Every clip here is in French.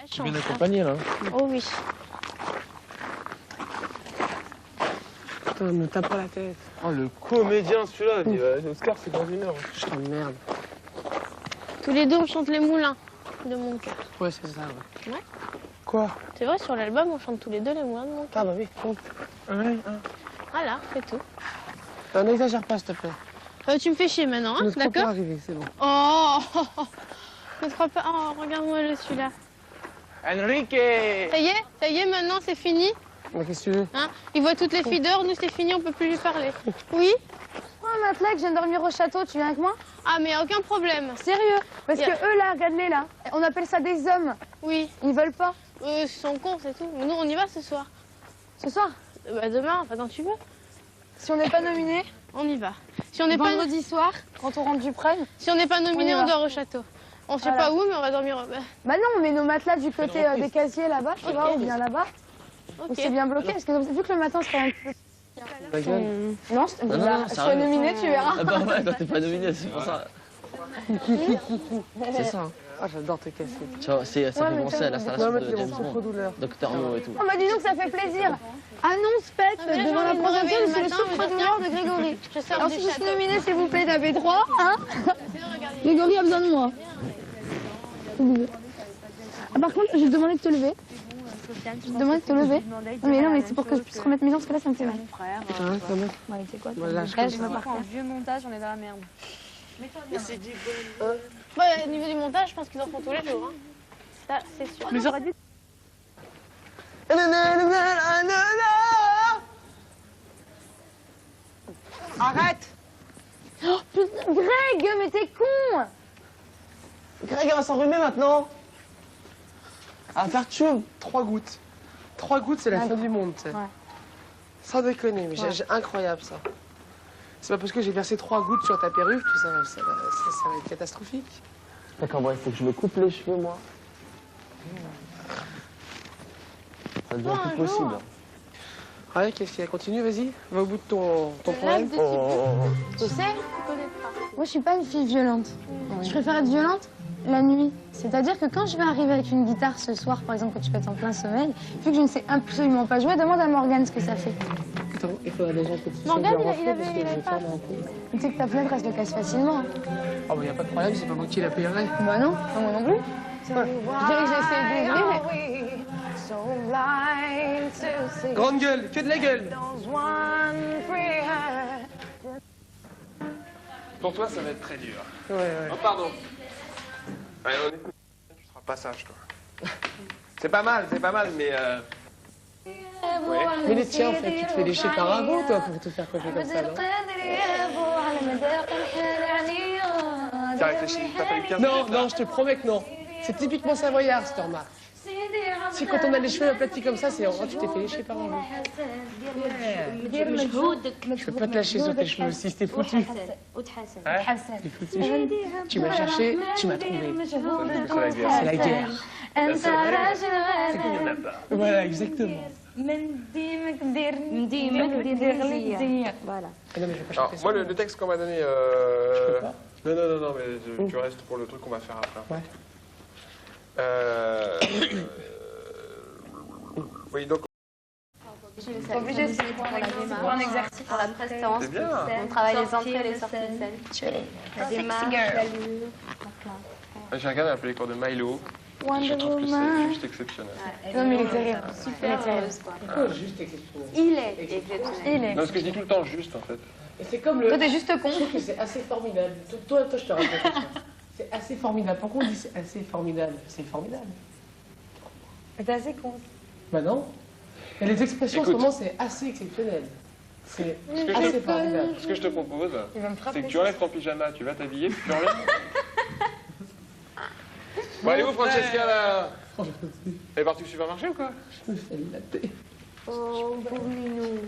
Tu es bien accompagné là. Oh oui. Putain, me tape pas la tête. Oh, le comédien celui-là, Oscar, c'est dans une heure. Putain, merde. Tous les deux, on chante les moulins de mon cœur. Ouais, c'est ça, ouais. Ouais. Quoi? C'est vrai, sur l'album, on chante tous les deux les moulins de mon cœur. Ah bah oui. Ouais, Voilà, c'est tout. N'exagère pas, s'il te plaît. Tu me fais chier maintenant, hein, Ne te crois pas d'accord? arriver, c'est bon. Oh, ne te crois pas. Oh, regarde-moi le celui-là. Enrique! Ça y est, maintenant c'est fini. Mais qu'est-ce que tu veux? Hein, il voit toutes les filles dehors, nous c'est fini, on peut plus lui parler. Oui? Oh, Matlac, je viens de dormir au château, tu viens avec moi? Ah, mais aucun problème. Sérieux? Parce que eux, là, regarde-les, là. On appelle ça des hommes. Oui. Ils veulent pas. Ils sont cons, c'est tout. Mais nous, on y va ce soir. Ce soir? Bah, demain, enfin, quand tu veux. Si on n'est pas nominé, On y va. Si on n'est pas, vendredi soir, quand on rentre du prêt. si on n'est pas nominé, On y on va. dort au château. On sait Voilà. pas où, mais on va dormir. Bah non, on met nos matelas du côté des casiers là-bas, tu vois, ou bien là-bas. Où Ok. c'est bien bloqué, parce que vu que le matin, c'est quand même plus... Ta gueule. Non, je suis nominée, tu verras. Ah bah ouais, toi t'es pas nominé, c'est pour ça. C'est ça. Hein. Ah, j'adore tes cassettes. Tu vois, ça fait penser à l'installation Ouais, de mais James c'est Bond, souffre-douleur. Docteur No et tout. Oh, bah dis donc, ça fait plaisir. Annonce faite mais là, devant j'ai la envie de me réveiller provinciale, le c'est le matin, me dire, souffre-douleur de Grégory. Je sors Alors du si je suis château. nominée, s'il vous plaît, tapez 3, hein. Grégory a besoin de moi. Ah, par contre, je vais te demander de te lever. Je vais te demander de te lever. Non, mais c'est pour que je puisse remettre mes jambes, parce que là, ça me fait mal. Ah, ouais, quand même. Ouais, tu sais quoi, Voilà, je je vais comprends. partir. Vieux montage, on est dans la merde. Ouais, au niveau du montage, je pense qu'ils en font tous les jours. Hein. Ça, c'est sûr. Mais j'aurais dit... Arrête! Oh, putain, Greg, mais t'es con! Greg, elle va s'enrhumer maintenant. Elle va faire tuer 3 gouttes. 3 gouttes, c'est la fin du monde, tu sais. Ouais. Sans déconner, mais c'est incroyable, ça. C'est pas parce que j'ai versé 3 gouttes sur ta perruque que ça va être catastrophique. D'accord, bon, il faut que je me coupe les cheveux, moi. Ça devient plus possible. Ouais, qu'est-ce qu'il y a? Continue, vas-y. Va au bout de ton problème. Tu sais, moi, je suis pas une fille violente. Je préfère être violente la nuit. C'est-à-dire que quand je vais arriver avec une guitare ce soir, par exemple, quand tu peux être en plein sommeil, vu que je ne sais absolument pas jouer, demande à Morgane ce que ça fait. Attends, il faudra déjà que tu sois Morgane, bien il rentré, avait- parce que il je avait vais pas- faire mon coup. Tu sais que ta fenêtre, elle se casse facilement. Oh, bah, y a pas de problème, c'est pas moi qui la payerai. Bah non, pas moi non plus. Je dirais que j'ai essayé d'ouvrir, mais... Grande gueule, que de la gueule. Pour toi, ça va être très dur. Ouais, ouais. Oh, pardon. Allez, honnêtement, tu seras pas sage, toi. C'est pas mal, mais ouais. Mais les tiens, en fait, tu te fais lécher par un gros, toi, pour te faire coiffer comme ça, non? T'as réfléchi, t'as pas eu 15 Non, minutes, là. non, je te promets que non. C'est typiquement savoyard, cette remarque. Si quand on a les cheveux aplatis comme ça, c'est en vrai, tu t'es fait lécher par un gros. Je peux pas te lâcher sur tes cheveux aussi, c'était foutu. Ouais, c'était foutu. Tu m'as cherché, tu m'as trouvé. C'est la guerre. C'est qu'il y en a pas. Voilà, exactement. Voilà. Ah non, mais je vais pas Alors, chanter moi, ça. le texte qu'on m'a donné... peux pas. Non, mais tu restes pour le truc qu'on va faire après. Ouais. Oui, donc... Obligé, c'est pour un exercice. Pour la prestance, C'est bien. on travaille les entrées et les sorties de scène. La démarche, l'allure. J'ai regardé un peu les cours de Milo. Je trouve que c'est juste exceptionnel. Non, mais il est terrible. Super heureuse, quoi. Oh, juste exceptionnel. Il est exceptionnel. Il est. Non, ce que je dis tout le temps, juste, en fait. Et c'est comme le... Toi, t'es juste con. Je trouve que c'est assez formidable. Toi, je te raconte ça. C'est assez formidable. Pourquoi on dit c'est assez formidable? C'est formidable. Mais t'es assez con. Bah non. Et les expressions, en ce Écoute. moment, c'est assez exceptionnel. C'est Ce que, assez je te, formidable. ce que je te propose, Il va me c'est frapper. que tu enlèves ton pyjama, tu vas t'habiller, puis tu enlèves. Bon, allez où, Francesca, là? Elle est partie au supermarché ou quoi? Je me fais latter. Oh, pauvre minou.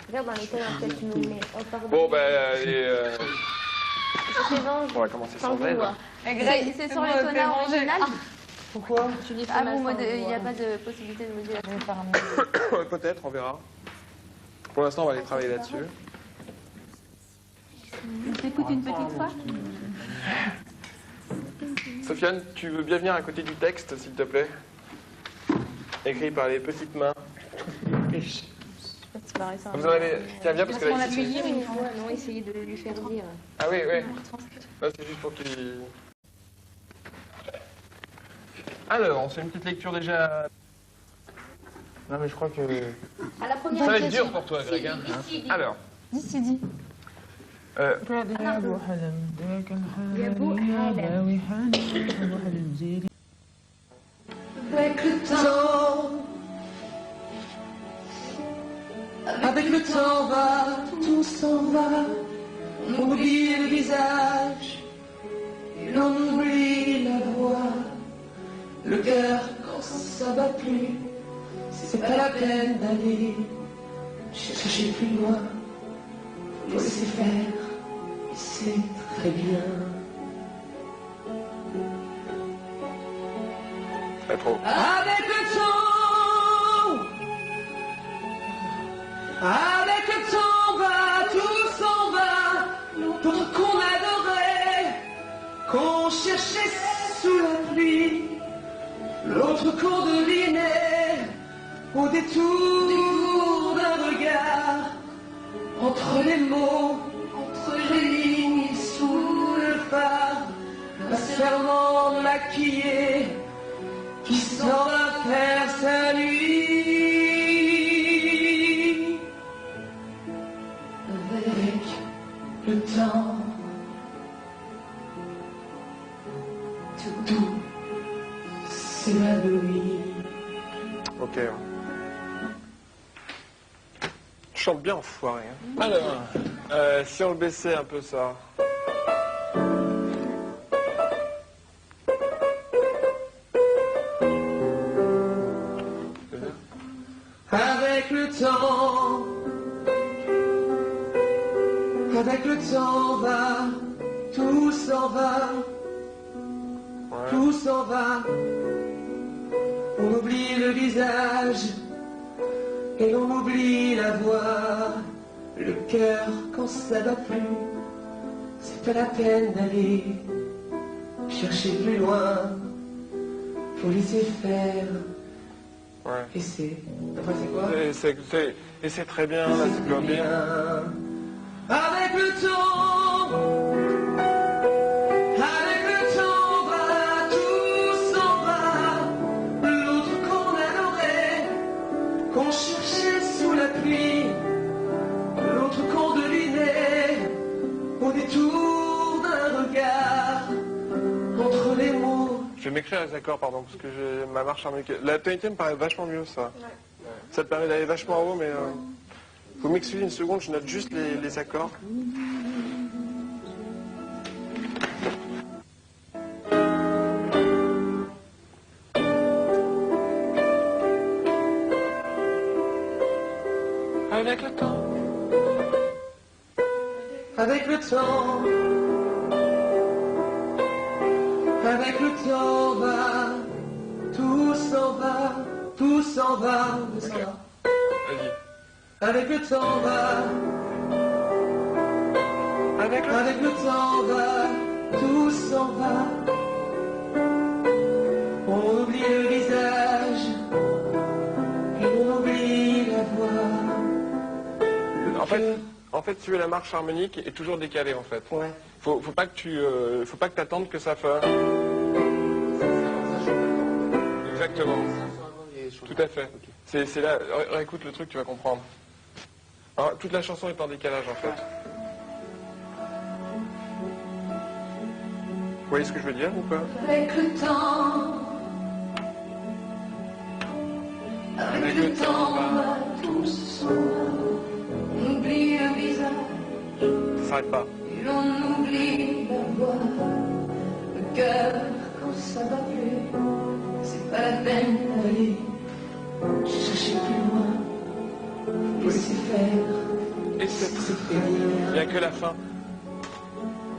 Regarde dans l'état dans lequel tu nous mets. Oh, pardon. Bon, ben, allez... C'est bon, On va commencer sans sans elle. vous. C'est sur les tonneaux originales. Pourquoi? Ah bon, il n'y a pas de possibilité de modulation. Peut-être, on verra. Pour l'instant, on va aller travailler là-dessus. Tu écoutes une petite fois Sofiane, tu veux bien venir à côté du texte, s'il te plaît? Écrit par les petites mains. C'est pareil, ça. Vous en avez... Tiens, viens parce que On là, l'a pu lire une fois, non, essayer de lui faire dire. Ah oui, oui. Non, c'est juste pour qu'il... Alors, on fait une petite lecture déjà. Non, mais je crois que... À la première ça va être dur pour toi, Greg. Hein. Alors. Dis, Sidi. Avec le temps va, tout s'en va, on oublie le visage, et l'on oublie la voix, le cœur quand ça bat plus, c'est pas la peine d'aller chercher plus loin, faut laisser faire, et c'est très bien. Pas trop. Avec le temps, avec le temps va, tout s'en va, d'autres qu'on adorait, qu'on cherchait sous la pluie, l'autre qu'on devinait au détour d'un regard, entre les mots, entre les lignes, sous le phare, un serment maquillé qui s'en va faire sa nuit. Avec le temps, tout s'évanouit. Ok. Je chante bien, enfoiré. Hein. Alors, si on le baissait un peu ça. Avec le temps va, tout s'en va, tout s'en va. On oublie le visage et on oublie la voix, le cœur quand ça va plus. C'est pas la peine d'aller chercher plus loin, faut laisser faire. Ouais. Et c'est... Enfin, c'est quoi? Et c'est très bien, là, c'est bien. Avec le temps va, tout s'en va, l'autre qu'on adorait, qu'on cherchait sous la pluie, l'autre qu'on devinait au détour d'un regard, entre les mots. Je vais m'écrire les accords, pardon, parce que j'ai ma marche harmonique. La tonalité me paraît vachement mieux, ça. Ouais. Ça te permet d'aller vachement haut, mais... Vous m'excusez une seconde, je note juste les accords. Avec le temps. Avec le temps. Avec le temps va, tout s'en va, tout s'en va. Okay. Vas-y. Avec le temps va, avec le temps va, tout s'en va. On oublie le visage et on oublie la voix. En fait, tu veux la marche harmonique est toujours décalée en fait. Ouais. Faut pas que t'attendes que ça fasse. Exactement. Tout à fait. C'est là. Écoute le truc, tu vas comprendre. Alors, toute la chanson est en décalage en fait. Vous voyez ce que je veux dire ou pas? Avec le temps. Avec le temps va, tout s'en va. On oublie le visage. Ça s'arrête pas. Et l'on oublie la voix. Le cœur quand ça va plus. C'est pas la peine d'aller chercher plus loin. Faut laisser faire. Et c'est très bien. Il n'y a que la fin.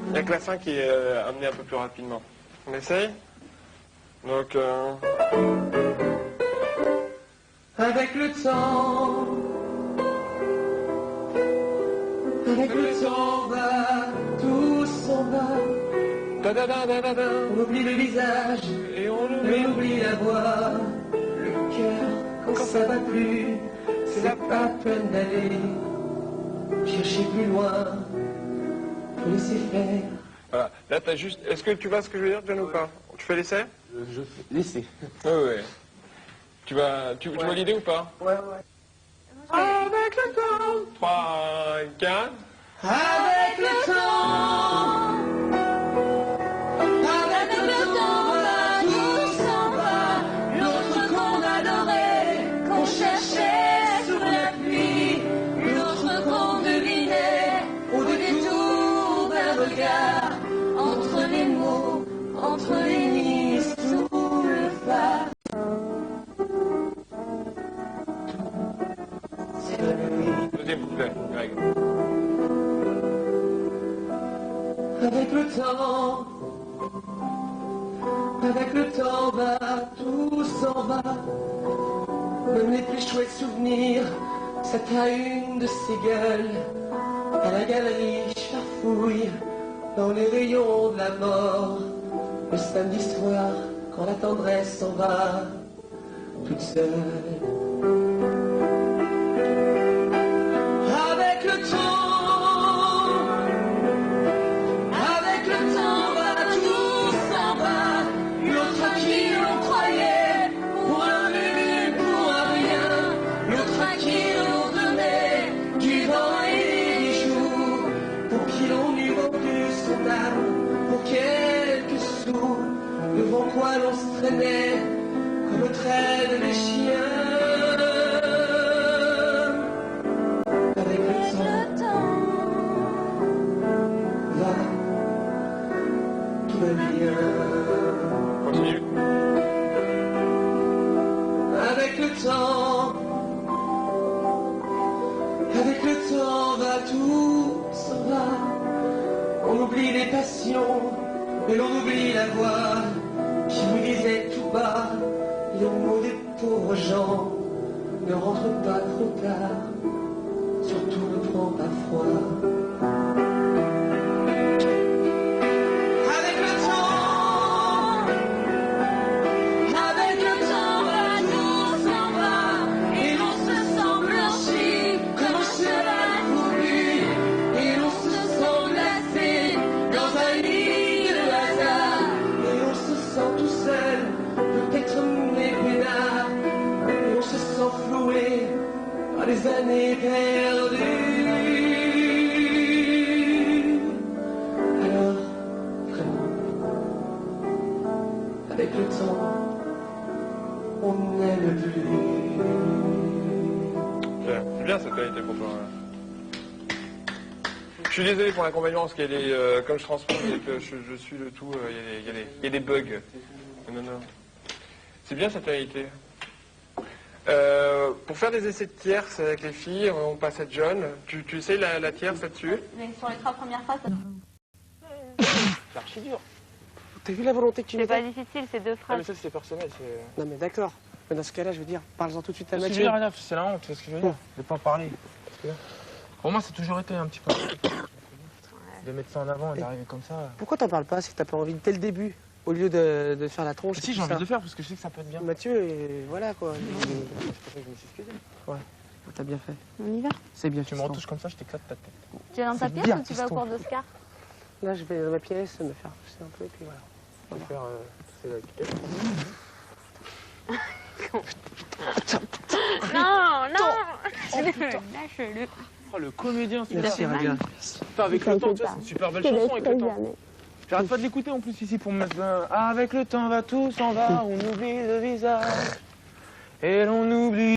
Il n'y a que la fin qui est amenée un peu plus rapidement. On essaye? Donc... Avec le temps. Avec le temps va, tout s'en va. On oublie le visage Et on et on oublie la voix. Le cœur, quand ça va plus, c'est pas peine d'aller chercher plus loin. Faut laisser faire. Voilà. Là, t'as juste. Est-ce que tu vois ce que je veux dire, John, ou pas? Tu fais l'essai? Je fais l'essai. Ouais. Tu vois l'idée ou pas? Ouais. Avec le temps. 3, 4. Avec le temps, tout s'en va. L'autre qu'on adorait, qu'on cherchait sous la pluie, l'autre qu'on devinait au détour d'un regard, entre les mots, entre les nids, sous le phare. C'est la nuit. Deuxième couplet, Greg. Avec le temps va, tout s'en va. Même les plus chouettes souvenirs, c'est à une de ces gueules. À la galerie, farfouille dans les rayons de la mort. Le samedi soir, quand la tendresse s'en va, toute seule. Avec le temps va, tout s'en va. L'autre à qui l'on croyait, pour un but, pour un rien. L'autre à qui l'on donnait du vent et des jours. Pour qui l'on eût vendu son âme, pour quelques sous. Devant quoi l'on se traînait, comme traînent les chiens. Avec le temps va, tout va bien. Continue. Avec le temps va, tout s'en va. On oublie les passions, et l'on oublie la voix qui nous disait tout bas les mots des pauvres gens. Ne rentre pas trop tard, surtout ne prends pas froid. Avec le temps va, tout s'en va, et l'on se sent blanchi comme un cheval fourbu, et l'on se sent glacé dans un lit de hasard, et l'on se sent tout seul, peut-être mépénard, et l'on se sent floué par les années perdues. Alors, vraiment, avec le temps, on n'aime plus. C'est bien cette qualité pour toi. Ouais. Je suis désolé pour l'accompagnement parce qu'il y a des, comme je transpose et que je suis le tout, il y a des bugs. Non. C'est bien cette qualité. Pour faire des essais de tierces avec les filles, on passe à John. Tu sais la tierce là-dessus? Mais sur les 3 premières phrases, C'est archi dur. T'as vu la volonté que tu C'est pas mettais? difficile, c'est 2 Ah phrases. mais ça c'est personnel. Non mais d'accord. Mais dans ce cas-là, je veux dire, parle-en tout de suite à C'est Mathieu. c'est la honte, tu vois ce que je veux dire? De pas parler. Parce que, pour moi, ça a toujours été un petit peu. De mettre ça en avant et d'arriver comme ça. Pourquoi t'en parles pas si t'as pas envie dès le début, au lieu de faire la tronche? Si, j'ai envie de le faire parce que je sais que ça peut être bien. Mathieu, et voilà quoi. C'est pour ça que je me suis excusé. T'as bien fait. On y va. C'est bien. Tu me fiston. retouches comme ça, je t'éclate ta tête. Tu es dans ta C'est pièce bien, ou tu vas au fiston. cours d'Oscar? Là, je vais dans ma pièce me faire pousser un peu et puis voilà. On va faire c'est la piquette. Non, lâche-le. Oh, le comédien, c'est Merci, fait mal. regarde. Putain, avec le temps, tu vois, c'est une super belle chanson avec le temps. J'arrête pas de l'écouter en plus ici pour me mettre avec le temps va, tout s'en va, on oublie le visage et l'on oublie